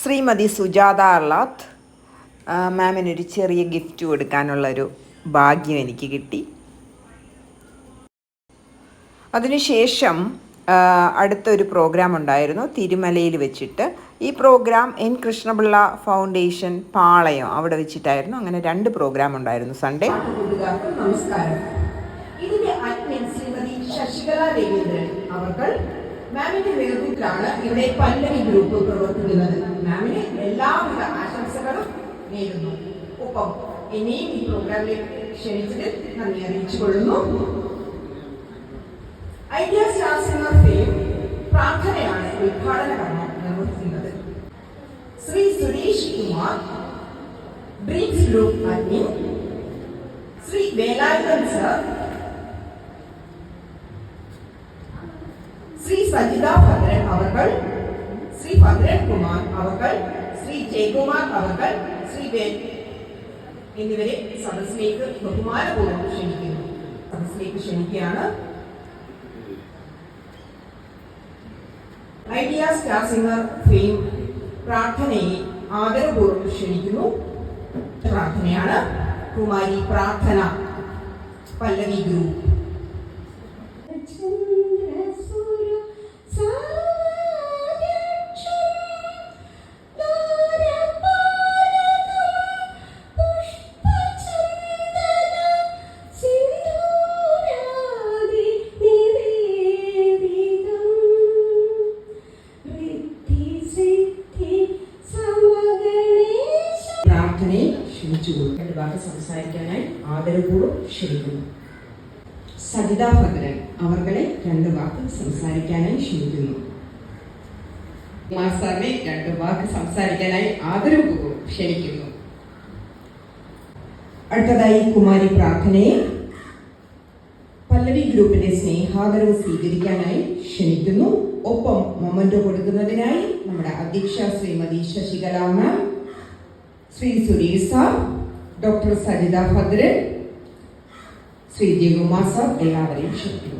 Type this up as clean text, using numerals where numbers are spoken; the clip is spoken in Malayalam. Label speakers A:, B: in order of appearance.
A: ശ്രീമതി സുജാത അർലാത്ത് മാമിനൊരു ചെറിയ ഗിഫ്റ്റ് കൊടുക്കാനുള്ളൊരു ഭാഗ്യം എനിക്ക് കിട്ടി. അതിനുശേഷം അടുത്തൊരു പ്രോഗ്രാം ഉണ്ടായിരുന്നു തിരുമലയിൽ വെച്ചിട്ട്. ഈ പ്രോഗ്രാം എൻ കൃഷ്ണപിള്ള ഫൗണ്ടേഷൻ പാളയം അവിടെ വെച്ചിട്ടായിരുന്നു. അങ്ങനെ 2 പ്രോഗ്രാം ഉണ്ടായിരുന്നു സൺഡേ.
B: നമസ്കാരം. ഇതിന്റെ അഡ്മിൻ ശ്രീമതി ശശികല രവീന്ദ്രൻ അവർ മാമിന്റെ നേതൃത്വത്തിലാണ് ഇവിടെ പല്ലവി ഗ്രൂപ്പ് പ്രവർത്തിക്കുന്നത്. മാമിന് എല്ലാവിധ ആശംസകളും നേരുന്നു. ഒപ്പം എന്നെയും ഈ പ്രോഗ്രാമിൽ ക്ഷണിച്ചതിൽ നന്ദി അറിയിച്ചുകൊള്ളുന്നു. ഐഡിയ സ്റ്റാർ സിംഗർ ഫെയിം പ്രാർത്ഥനയാണ് ഉദ്ഘാടന കർമ്മം നിർവഹിക്കുന്നത്. Shri Suresh Kumar dreams group admin, Shri Velayudhan sir, Shri Sajitha Bhadran അവർ, ശ്രീ ഭദ്രൻ കുമാർ അവർ, ശ്രീ ജയകുമാർ അവർ, ശ്രീ വേൽ എന്നിവരെ സദസ്സിലേക്ക് ബഹുമാനപൂർവ്വം ക്ഷണിക്കുന്നു. സദസ്സിലേക്ക് ക്ഷണിക്കുകയാണ്. ഐഡിയ സ്റ്റാർ സിംഗർ ഫെയിം പ്രാർത്ഥനയെ ആദരപൂർവ്വം ക്ഷണിക്കുന്നു. പ്രാർത്ഥനയാണ് കുമാരി പ്രാർത്ഥന പല്ലവി ഗ്രൂപ്പ്. പ്രാർത്ഥനയെ ക്ഷണിച്ചുകൊള്ളു. 2 വാക്ക് സംസാരിക്കാനായി ആദരപൂർവ്വം ക്ഷണിക്കുന്നു. സജിത ഭദ്രൻ അവർകളെ 2 വാക്ക് സംസാരിക്കാനായി ക്ഷണിക്കുന്നു. കുമാർ സാറിനെ 2 വാക്ക് സംസാരിക്കാനായി ആദരപൂർവ്വം ക്ഷണിക്കുന്നു. അടുത്തതായി കുമാരി പ്രാർത്ഥനയെ പല്ലവി ഗ്രൂപ്പിന്റെ സ്നേഹാദരവ് സ്വീകരിക്കാനായി ക്ഷണിക്കുന്നു. ഒപ്പം മൊമെന്റോ കൊടുക്കുന്നതിനായി നമ്മുടെ അധ്യക്ഷ Shrimati Sasikala ma'am, Shri Suresh sir, doctor Sajitha Bhadran, Shri Jayakumar sir എല്ലാവരെയും ക്ഷണിക്കുന്നു.